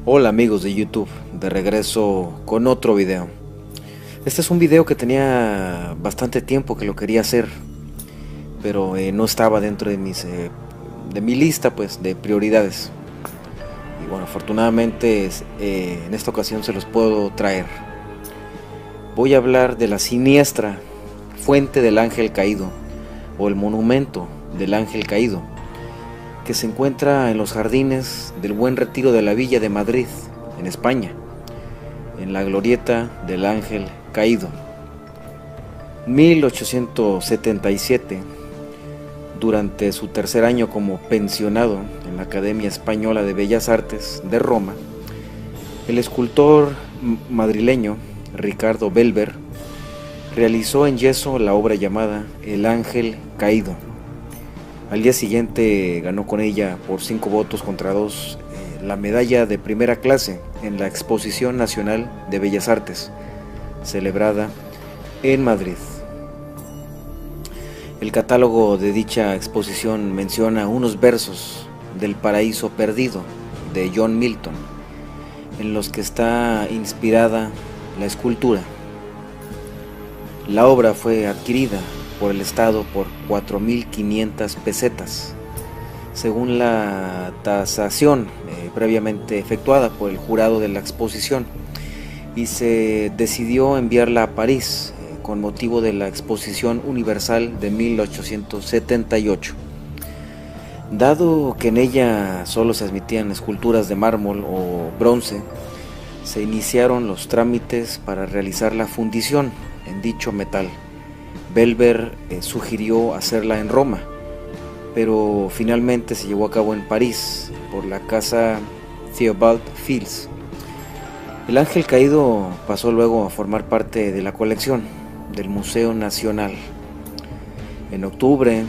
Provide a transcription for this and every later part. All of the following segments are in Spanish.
Hola amigos de YouTube, de regreso con otro video. Este es un video que tenía bastante tiempo que lo quería hacer, pero no estaba dentro de de mi lista pues de prioridades. Y bueno, afortunadamente en esta ocasión se los puedo traer. Voy a hablar de la siniestra Fuente del Ángel Caído, o el Monumento del Ángel Caído, que se encuentra en los jardines del Buen Retiro de la Villa de Madrid, en España, en la glorieta del Ángel Caído. 1877, durante su tercer año como pensionado en la Academia Española de Bellas Artes de Roma, el escultor madrileño Ricardo Belver realizó en yeso la obra llamada El Ángel Caído. Al día siguiente ganó con ella por 5 votos contra 2 la medalla de primera clase en la Exposición Nacional de Bellas Artes, celebrada en Madrid. El catálogo de dicha exposición menciona unos versos del Paraíso Perdido de John Milton, en los que está inspirada la escultura. La obra fue adquirida por el Estado por 4.500 pesetas, según la tasación previamente efectuada por el jurado de la exposición, y se decidió enviarla a París con motivo de la Exposición Universal de 1878. Dado que en ella solo se admitían esculturas de mármol o bronce, se iniciaron los trámites para realizar la fundición en dicho metal. Belver sugirió hacerla en Roma, pero finalmente se llevó a cabo en París por la casa Theobald Fils. El Ángel Caído pasó luego a formar parte de la colección del Museo Nacional. En octubre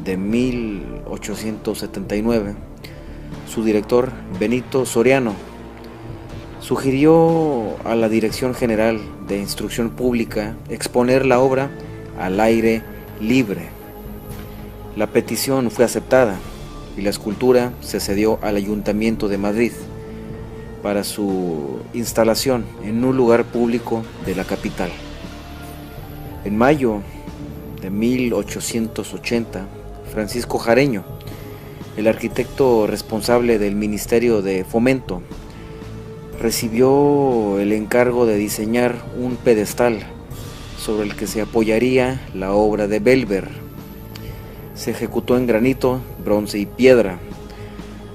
de 1879, su director, Benito Soriano, sugirió a la Dirección General de Instrucción Pública exponer la obra al aire libre. La petición fue aceptada y la escultura se cedió al Ayuntamiento de Madrid para su instalación en un lugar público de la capital. En mayo de 1880, Francisco Jareño, el arquitecto responsable del Ministerio de Fomento, recibió el encargo de diseñar un pedestal sobre el que se apoyaría la obra de Belver. Se ejecutó en granito, bronce y piedra,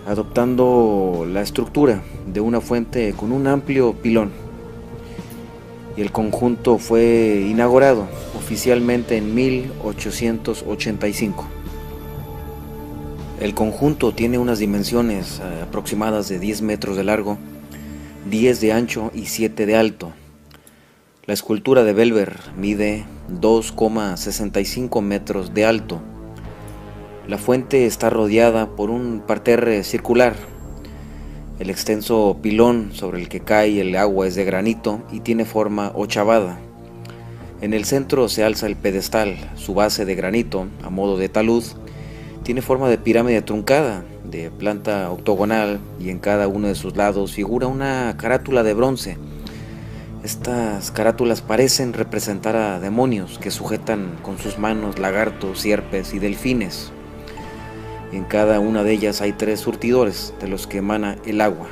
adoptando la estructura de una fuente con un amplio pilón, y el conjunto fue inaugurado oficialmente en 1885. El conjunto tiene unas dimensiones aproximadas de 10 metros de largo, 10 de ancho y 7 de alto. La escultura de Belver mide 2,65 metros de alto. La fuente está rodeada por un parterre circular. El extenso pilón sobre el que cae el agua es de granito y tiene forma ochavada. En el centro se alza el pedestal. Su base de granito, a modo de talud, tiene forma de pirámide truncada, de planta octogonal, y en cada uno de sus lados figura una carátula de bronce. Estas carátulas parecen representar a demonios que sujetan con sus manos lagartos, sierpes y delfines. En cada una de ellas hay 3 surtidores de los que emana el agua.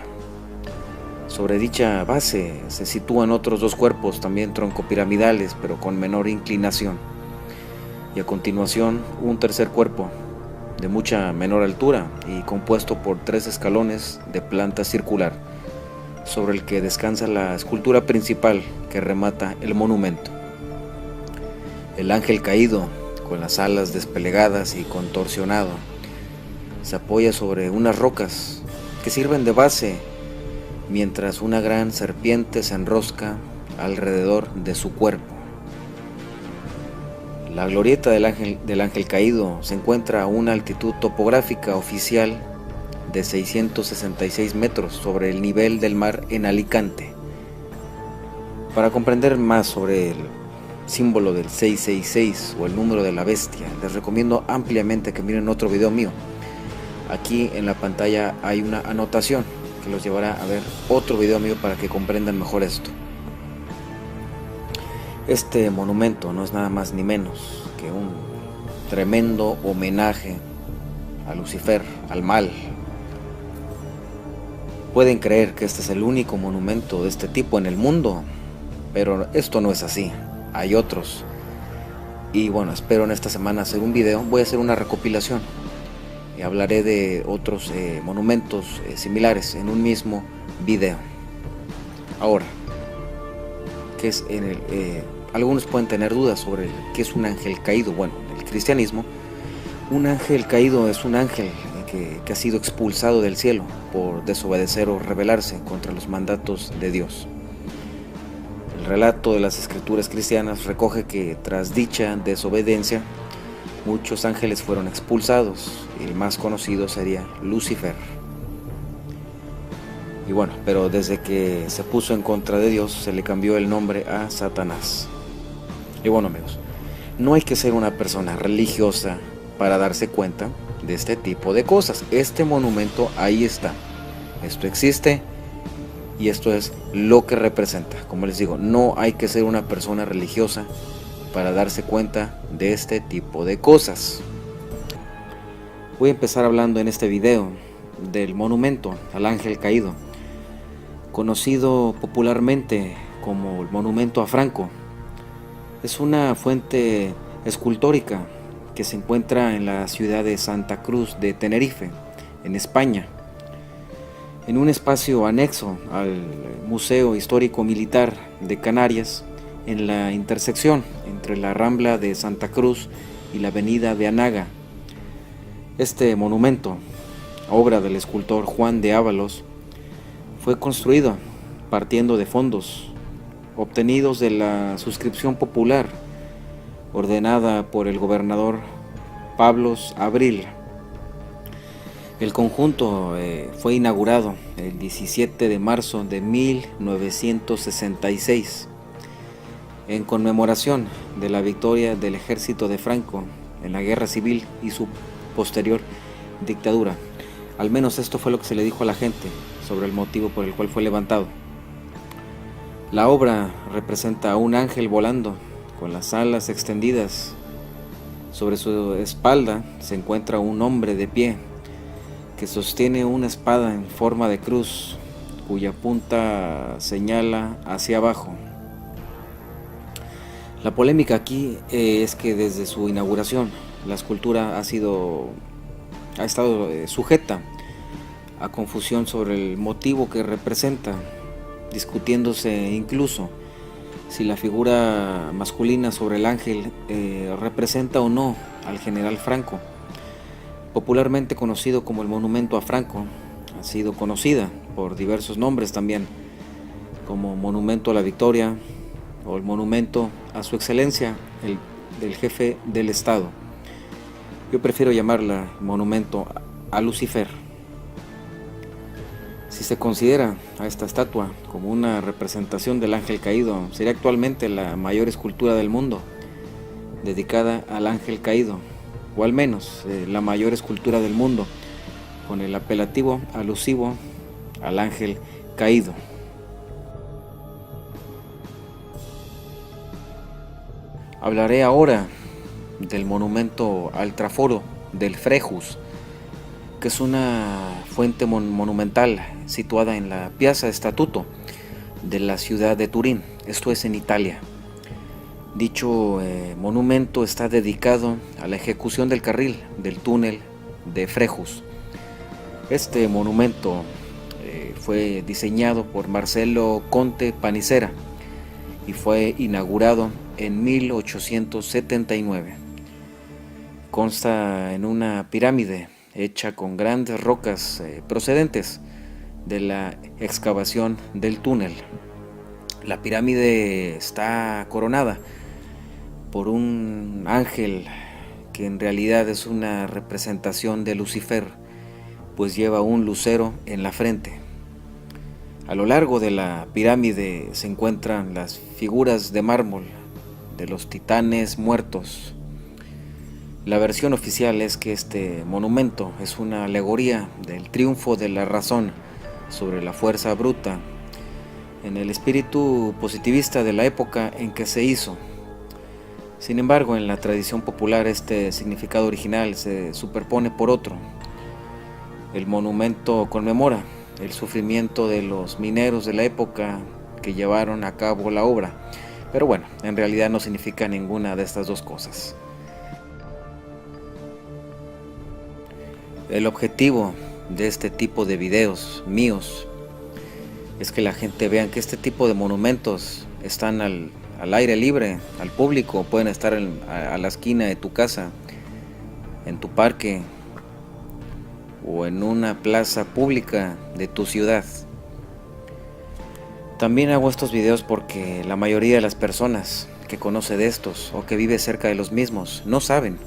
Sobre dicha base se sitúan otros 2 cuerpos, también troncopiramidales, pero con menor inclinación. Y a continuación un tercer cuerpo, de mucha menor altura y compuesto por 3 escalones de planta circular, sobre el que descansa la escultura principal que remata el monumento. El Ángel Caído, con las alas desplegadas y contorsionado, se apoya sobre unas rocas que sirven de base, mientras una gran serpiente se enrosca alrededor de su cuerpo. La glorieta del Ángel Caído se encuentra a una altitud topográfica oficial de 666 metros sobre el nivel del mar en Alicante. Para comprender más sobre el símbolo del 666 o el número de la bestia, les recomiendo ampliamente que miren otro video mío. Aquí en la pantalla hay una anotación que los llevará a ver otro video mío para que comprendan mejor esto. Este monumento no es nada más ni menos que un tremendo homenaje a Lucifer, al mal. Pueden creer que este es el único monumento de este tipo en el mundo, pero esto no es así, hay otros. Y bueno, espero en esta semana hacer un video, voy a hacer una recopilación y hablaré de otros monumentos similares en un mismo video. Ahora, ¿qué es algunos pueden tener dudas sobre qué es un ángel caído? Bueno, en el cristianismo, un ángel caído es un ángel que ha sido expulsado del cielo por desobedecer o rebelarse contra los mandatos de Dios. El relato de las escrituras cristianas recoge que tras dicha desobediencia, muchos ángeles fueron expulsados, y el más conocido sería Lucifer. Y bueno, pero desde que se puso en contra de Dios, se le cambió el nombre a Satanás. Y bueno, amigos, no hay que ser una persona religiosa para darse cuenta de este tipo de cosas. Este monumento ahí está, esto existe y esto es lo que representa. Como les digo, no hay que ser una persona religiosa para darse cuenta de este tipo de cosas. Voy a empezar hablando en este video del monumento al ángel caído, conocido popularmente como el monumento a Franco. Es una fuente escultórica que se encuentra en la ciudad de Santa Cruz de Tenerife, en España, en un espacio anexo al Museo Histórico Militar de Canarias, en la intersección entre la Rambla de Santa Cruz y la Avenida de Anaga. Este monumento, obra del escultor Juan de Ábalos, fue construido partiendo de fondos obtenidos de la suscripción popular ordenada por el gobernador Pablos Abril. El conjunto fue inaugurado el 17 de marzo de 1966 en conmemoración de la victoria del ejército de Franco en la guerra civil y su posterior dictadura. Al menos esto fue lo que se le dijo a la gente sobre el motivo por el cual fue levantado. La obra representa a un ángel volando con las alas extendidas. Sobre su espalda se encuentra un hombre de pie que sostiene una espada en forma de cruz, cuya punta señala hacia abajo. La polémica aquí es que desde su inauguración la escultura ha estado sujeta a confusión sobre el motivo que representa, discutiéndose incluso si la figura masculina sobre el ángel representa o no al general Franco. Popularmente conocido como el monumento a Franco, ha sido conocida por diversos nombres también, como monumento a la victoria o el monumento a su excelencia, del jefe del Estado. Yo prefiero llamarla monumento a Lucifer. Si se considera a esta estatua como una representación del ángel caído, sería actualmente la mayor escultura del mundo dedicada al ángel caído, o al menos la mayor escultura del mundo con el apelativo alusivo al ángel caído. Hablaré ahora del monumento al Traforo del Frejus, que es una fuente monumental situada en la Piazza Statuto de la ciudad de Turín, esto es en Italia. Dicho monumento está dedicado a la ejecución del carril del túnel de Frejus. Este monumento fue diseñado por Marcello Conte Panicera y fue inaugurado en 1879. Consta en una pirámide hecha con grandes rocas procedentes de la excavación del túnel. La pirámide está coronada por un ángel que en realidad es una representación de Lucifer, pues lleva un lucero en la frente. A lo largo de la pirámide se encuentran las figuras de mármol de los titanes muertos. La versión oficial es que este monumento es una alegoría del triunfo de la razón sobre la fuerza bruta, en el espíritu positivista de la época en que se hizo. Sin embargo, en la tradición popular este significado original se superpone por otro. El monumento conmemora el sufrimiento de los mineros de la época que llevaron a cabo la obra, pero bueno, en realidad no significa ninguna de estas dos cosas. El objetivo de este tipo de videos míos es que la gente vea que este tipo de monumentos están al aire libre, al público, pueden estar a la esquina de tu casa, en tu parque o en una plaza pública de tu ciudad. También hago estos videos porque la mayoría de las personas que conoce de estos o que vive cerca de los mismos no saben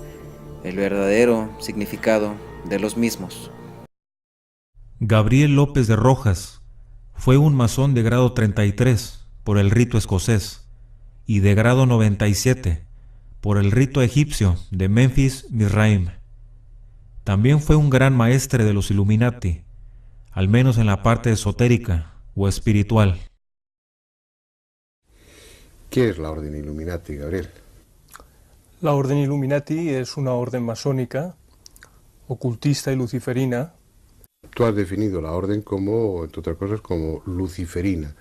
el verdadero significado de los mismos. Gabriel López de Rojas fue un masón de grado 33 por el rito escocés y de grado 97 por el rito egipcio de Memphis Mizraim. También fue un gran maestre de los Illuminati, al menos en la parte esotérica o espiritual. ¿Qué es la Orden Illuminati, Gabriel? La Orden Illuminati es una orden masónica, ocultista y luciferina. Tú has definido la orden como, entre otras cosas, como luciferina.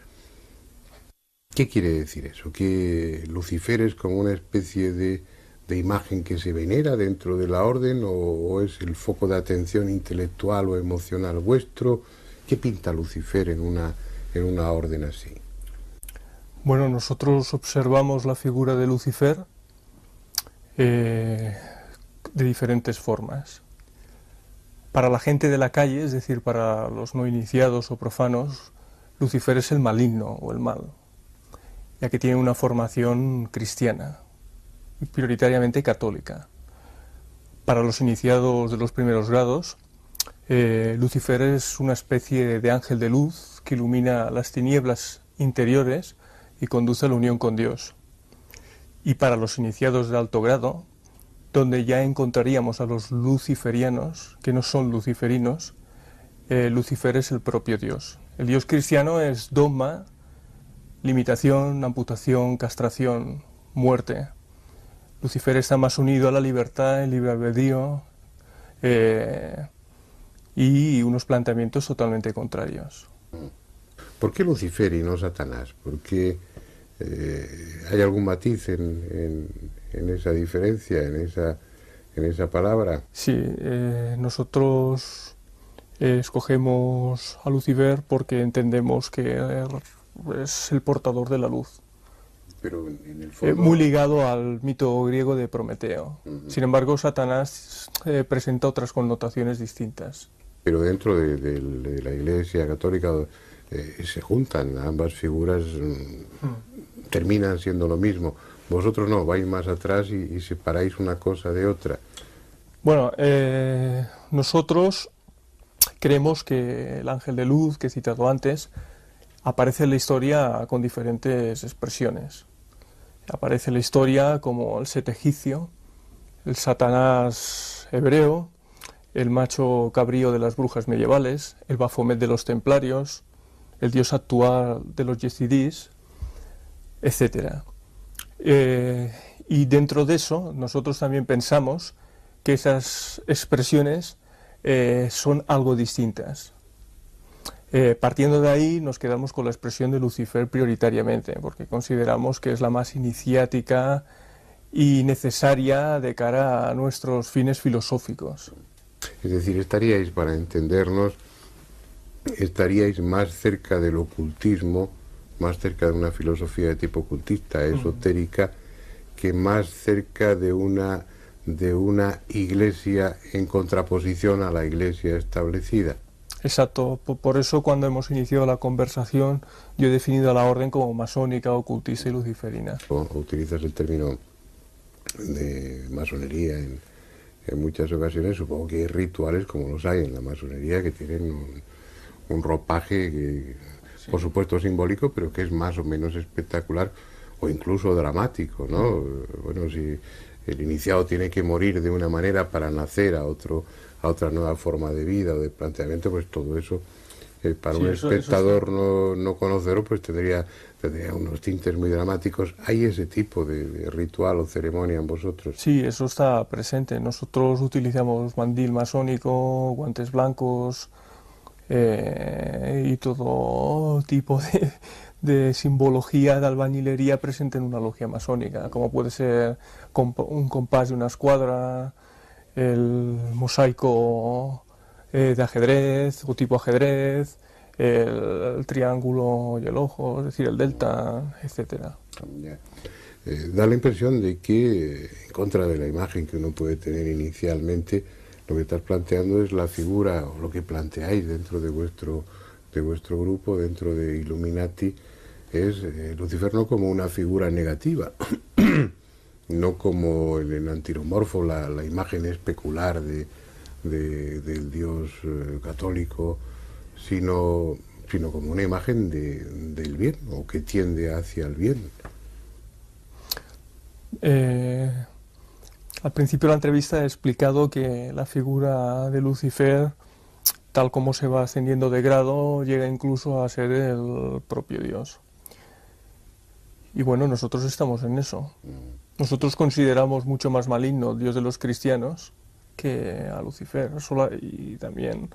¿Qué quiere decir eso? ¿Que Lucifer es como una especie de imagen que se venera dentro de la orden o es el foco de atención intelectual o emocional vuestro? ¿Qué pinta Lucifer en una orden así? Bueno, nosotros observamos la figura de Lucifer de diferentes formas. Para la gente de la calle, es decir, para los no iniciados o profanos, Lucifer es el maligno o el mal, ya que tiene una formación cristiana y prioritariamente católica. Para los iniciados de los primeros grados, Lucifer es una especie de ángel de luz que ilumina las tinieblas interiores y conduce a la unión con Dios. Y para los iniciados de alto grado, donde ya encontraríamos a los luciferianos, que no son luciferinos, Lucifer es el propio Dios. El Dios cristiano es dogma, limitación, amputación, castración, muerte. Lucifer está más unido a la libertad, el libre albedrío y unos planteamientos totalmente contrarios. ¿Por qué Lucifer y no Satanás? ¿Por qué hay algún matiz en esa diferencia, en esa palabra? Sí, nosotros escogemos a Lucifer porque entendemos que es el portador de la luz. Pero en el fondo... Muy ligado al mito griego de Prometeo. Sin embargo, Satanás presenta otras connotaciones distintas. Pero dentro de la Iglesia Católica se juntan ambas figuras, terminan siendo lo mismo. Vosotros no, vais más atrás y separáis una cosa de otra. Bueno, nosotros creemos que el ángel de luz que he citado antes aparece en la historia con diferentes expresiones. Aparece en la historia como el Set egipcio, el Satanás hebreo, el macho cabrío de las brujas medievales, el Baphomet de los templarios, el dios actual de los yezidís, etc. Y dentro de eso, nosotros también pensamos que esas expresiones son algo distintas. Partiendo de ahí, nos quedamos con la expresión de Lucifer prioritariamente, porque consideramos que es la más iniciática y necesaria de cara a nuestros fines filosóficos. Es decir, estaríais, para entendernos, estaríais más cerca del ocultismo, más cerca de una filosofía de tipo ocultista, esotérica, que más cerca de una iglesia en contraposición a la iglesia establecida. Exacto, por eso cuando hemos iniciado la conversación yo he definido a la orden como masónica, ocultista y luciferina. Utilizas el término de masonería en muchas ocasiones. Supongo que hay rituales como los hay en la masonería que tienen un ropaje que, sí, por supuesto simbólico, pero que es más o menos espectacular o incluso dramático, ¿no? Bueno, si el iniciado tiene que morir de una manera para nacer a otra nueva forma de vida o de planteamiento, pues todo eso Para Sí, un eso espectador no conocerlo, pues tendría unos tintes muy dramáticos. ¿Hay ese tipo de ritual o ceremonia en vosotros? sí, eso está presente. Nosotros utilizamos mandil masónico, guantes blancos, y todo tipo de simbología de albañilería presente en una logia masónica, como puede ser un compás de una escuadra, el mosaico de ajedrez o tipo ajedrez, el triángulo y el ojo, es decir, el delta, etcétera. Ya. Da la impresión de que, en contra de la imagen que uno puede tener inicialmente, lo que estás planteando es la figura, o lo que planteáis dentro de vuestro grupo, dentro de Illuminati, es Lucifer no como una figura negativa, no como en el antiromorfo, la imagen especular del Dios católico, sino como una imagen del bien, o que tiende hacia el bien. Al principio de la entrevista he explicado que la figura de Lucifer, tal como se va ascendiendo de grado, llega incluso a ser el propio Dios. Y bueno, nosotros estamos en eso. Nosotros consideramos mucho más maligno al Dios de los cristianos que a Lucifer. Y también,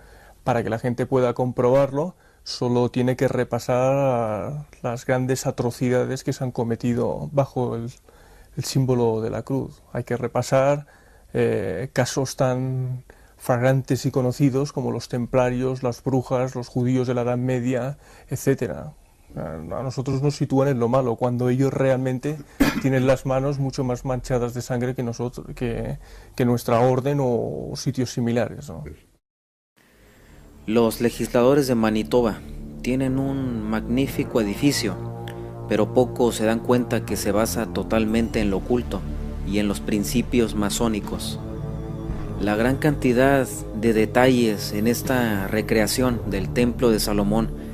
para que la gente pueda comprobarlo, solo tiene que repasar las grandes atrocidades que se han cometido bajo el símbolo de la cruz. Hay que repasar casos tan flagrantes y conocidos como los templarios, las brujas, los judíos de la Edad Media, etcétera. A nosotros nos sitúan en lo malo, cuando ellos realmente tienen las manos mucho más manchadas de sangre que nosotros, que nuestra orden o sitios similares, ¿no? Los legisladores de Manitoba tienen un magnífico edificio, pero pocos se dan cuenta que se basa totalmente en lo oculto y en los principios masónicos. La gran cantidad de detalles en esta recreación del Templo de Salomón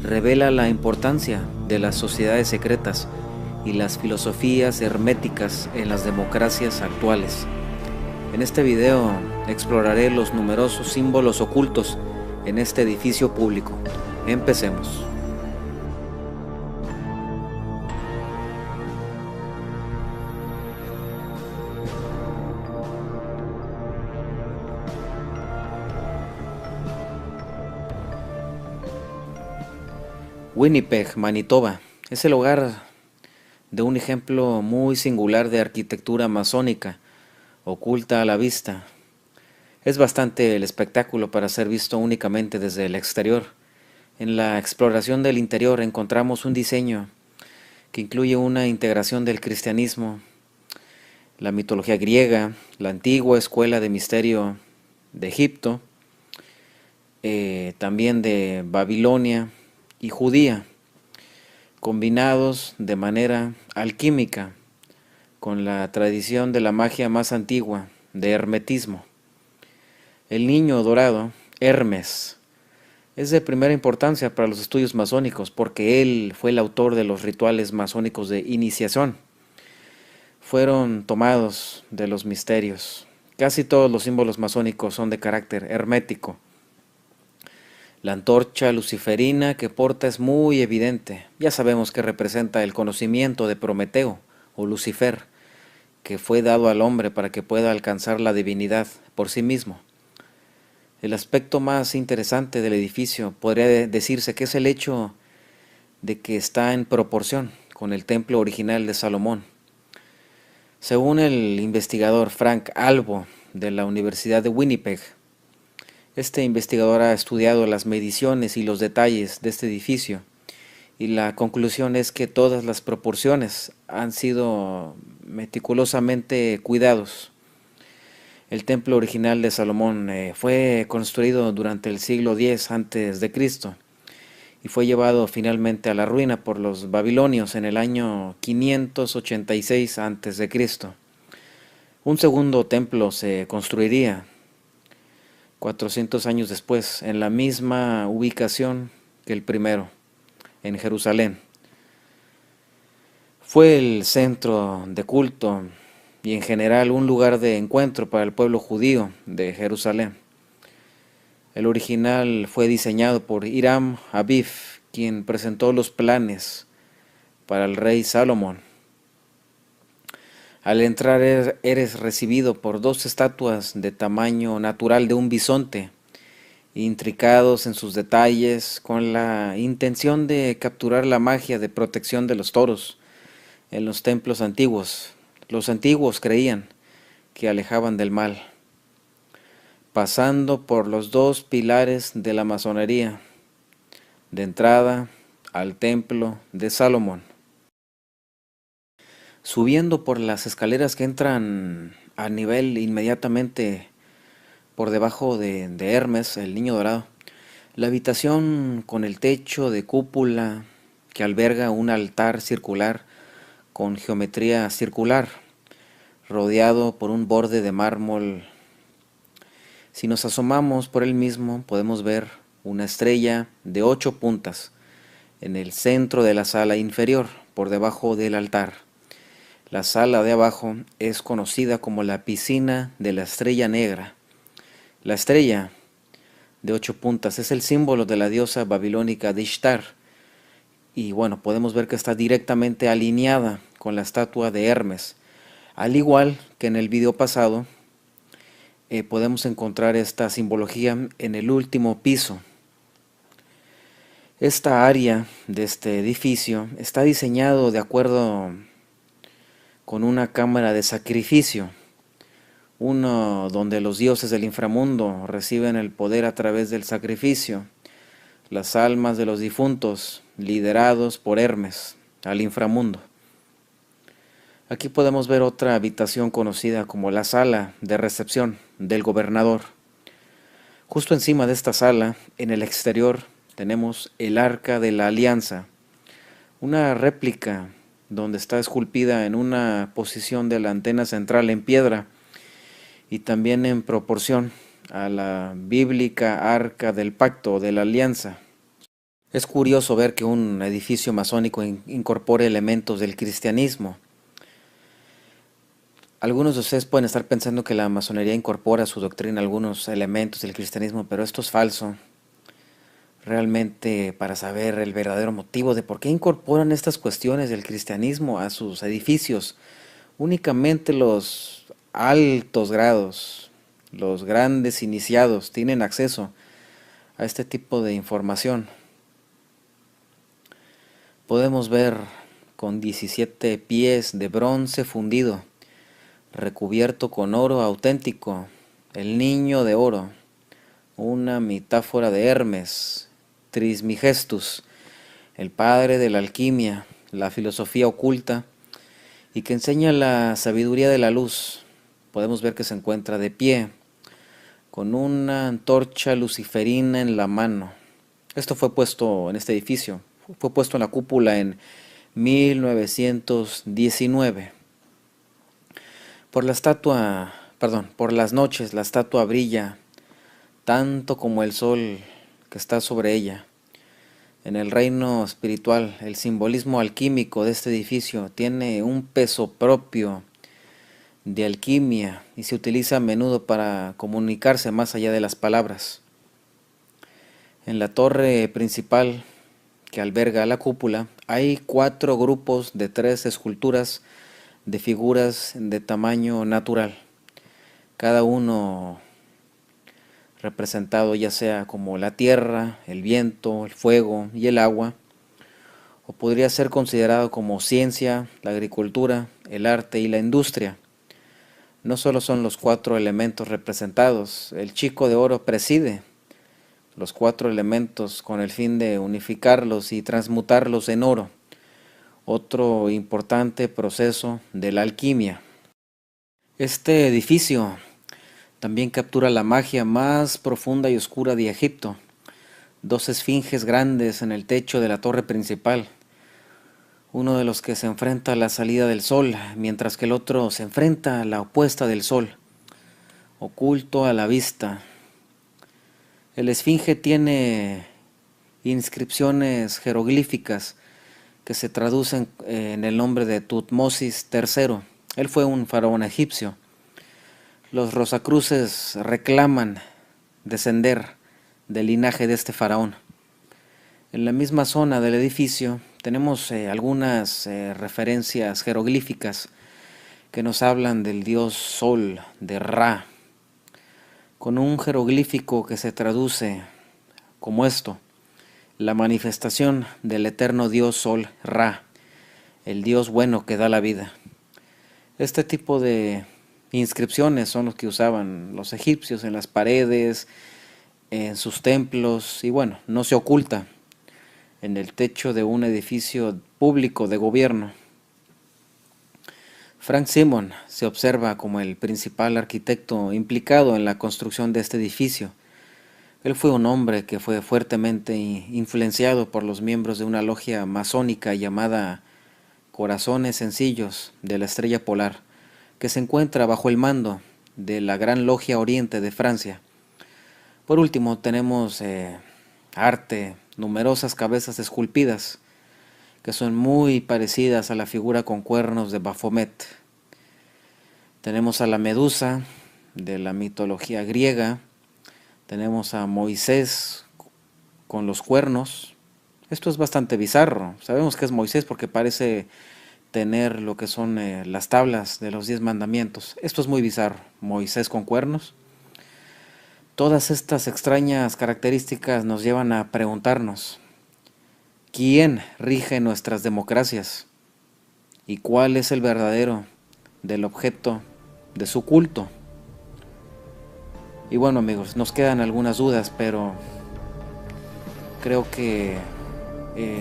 revela la importancia de las sociedades secretas y las filosofías herméticas en las democracias actuales. En este video exploraré los numerosos símbolos ocultos en este edificio público. Empecemos. Winnipeg, Manitoba, es el hogar de un ejemplo muy singular de arquitectura masónica, oculta a la vista. Es bastante el espectáculo para ser visto únicamente desde el exterior. En la exploración del interior encontramos un diseño que incluye una integración del cristianismo, la mitología griega, la antigua escuela de misterio de Egipto, también de Babilonia y judía, combinados de manera alquímica con la tradición de la magia más antigua, de hermetismo. El niño dorado, Hermes, es de primera importancia para los estudios masónicos porque él fue el autor de los rituales masónicos de iniciación. Fueron tomados de los misterios. Casi todos los símbolos masónicos son de carácter hermético. La antorcha luciferina que porta es muy evidente. Ya sabemos que representa el conocimiento de Prometeo o Lucifer, que fue dado al hombre para que pueda alcanzar la divinidad por sí mismo. El aspecto más interesante del edificio podría decirse que es el hecho de que está en proporción con el templo original de Salomón. Según el investigador Frank Albo de la Universidad de Winnipeg, este investigador ha estudiado las mediciones y los detalles de este edificio y la conclusión es que todas las proporciones han sido meticulosamente cuidados. El templo original de Salomón fue construido durante el siglo X a.C. y fue llevado finalmente a la ruina por los babilonios en el año 586 a.C. Un segundo templo se construiría 400 años después, en la misma ubicación que el primero, en Jerusalén. Fue el centro de culto y en general un lugar de encuentro para el pueblo judío de Jerusalén. El original fue diseñado por Hiram Abif, quien presentó los planes para el rey Salomón. Al entrar eres recibido por 2 estatuas de tamaño natural de un bisonte, intricados en sus detalles, con la intención de capturar la magia de protección de los toros en los templos antiguos. Los antiguos creían que alejaban del mal, pasando por los 2 pilares de la masonería, de entrada al templo de Salomón. Subiendo por las escaleras que entran a nivel inmediatamente por debajo de Hermes, el niño dorado, la habitación con el techo de cúpula que alberga un altar circular con geometría circular, rodeado por un borde de mármol. Si nos asomamos por él mismo, podemos ver una estrella de 8 puntas en el centro de la sala inferior, por debajo del altar. La sala de abajo es conocida como la piscina de la estrella negra. La estrella de 8 puntas es el símbolo de la diosa babilónica de Ishtar. Y bueno, podemos ver que está directamente alineada con la estatua de Hermes. Al igual que en el video pasado, podemos encontrar esta simbología en el último piso. Esta área de este edificio está diseñado de acuerdo con una cámara de sacrificio, uno donde los dioses del inframundo reciben el poder a través del sacrificio, las almas de los difuntos liderados por Hermes al inframundo. Aquí podemos ver otra habitación conocida como la sala de recepción del gobernador. Justo encima de esta sala, en el exterior, tenemos el Arca de la Alianza, una réplica donde está esculpida en una posición de la antena central en piedra y también en proporción a la bíblica Arca del Pacto de la Alianza. Es curioso ver que un edificio masónico incorpore elementos del cristianismo. Algunos de ustedes pueden estar pensando que la masonería incorpora a su doctrina algunos elementos del cristianismo, pero esto es falso. Realmente, para saber el verdadero motivo de por qué incorporan estas cuestiones del cristianismo a sus edificios, únicamente los altos grados, los grandes iniciados, tienen acceso a este tipo de información. Podemos ver con 17 pies de bronce fundido, recubierto con oro auténtico, el niño de oro, una metáfora de Hermes, Trismegistus, el padre de la alquimia, la filosofía oculta, y que enseña la sabiduría de la luz. Podemos ver que se encuentra de pie, con una antorcha luciferina en la mano. Esto fue puesto en este edificio, fue puesto en la cúpula en 1919. Por las noches la estatua brilla tanto como el sol que está sobre ella. En el reino espiritual, el simbolismo alquímico de este edificio tiene un peso propio de alquimia y se utiliza a menudo para comunicarse más allá de las palabras. En la torre principal que alberga la cúpula hay 4 grupos de 3 esculturas de figuras de tamaño natural, cada uno representado ya sea como la tierra, el viento, el fuego y el agua, o podría ser considerado como ciencia, la agricultura, el arte y la industria. No solo son los 4 elementos representados, el chico de oro preside los 4 elementos con el fin de unificarlos y transmutarlos en oro, otro importante proceso de la alquimia. Este edificio también captura la magia más profunda y oscura de Egipto. 2 esfinges grandes en el techo de la torre principal, uno de los que se enfrenta a la salida del sol, mientras que el otro se enfrenta a la opuesta del sol, oculto a la vista. El esfinge tiene inscripciones jeroglíficas que se traducen en el nombre de Tutmosis III. Él fue un faraón egipcio. Los rosacruces reclaman descender del linaje de este faraón. En la misma zona del edificio tenemos algunas referencias jeroglíficas que nos hablan del dios Sol, de Ra, con un jeroglífico que se traduce como esto: la manifestación del eterno dios Sol, Ra, el dios bueno que da la vida. Este tipo de inscripciones son los que usaban los egipcios en las paredes, en sus templos, y bueno, no se oculta en el techo de un edificio público de gobierno. Frank Simon se observa como el principal arquitecto implicado en la construcción de este edificio. Él fue un hombre que fue fuertemente influenciado por los miembros de una logia masónica llamada Corazones Sencillos de la Estrella Polar, que se encuentra bajo el mando de la Gran Logia Oriente de Francia. Por último, tenemos arte, numerosas cabezas esculpidas, que son muy parecidas a la figura con cuernos de Baphomet. Tenemos a la Medusa de la mitología griega, tenemos a Moisés con los cuernos. Esto es bastante bizarro. Sabemos que es Moisés porque parece tener lo que son las tablas de los 10 mandamientos. Esto es muy bizarro, Moisés con cuernos. Todas estas extrañas características nos llevan a preguntarnos: ¿quién rige nuestras democracias? ¿Y cuál es el verdadero del objeto de su culto? Y bueno, amigos, nos quedan algunas dudas, pero creo que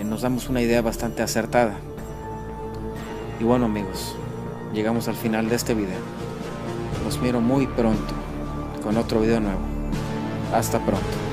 nos damos una idea bastante acertada. Y bueno, amigos, llegamos al final de este video. Los miro muy pronto con otro video nuevo. Hasta pronto.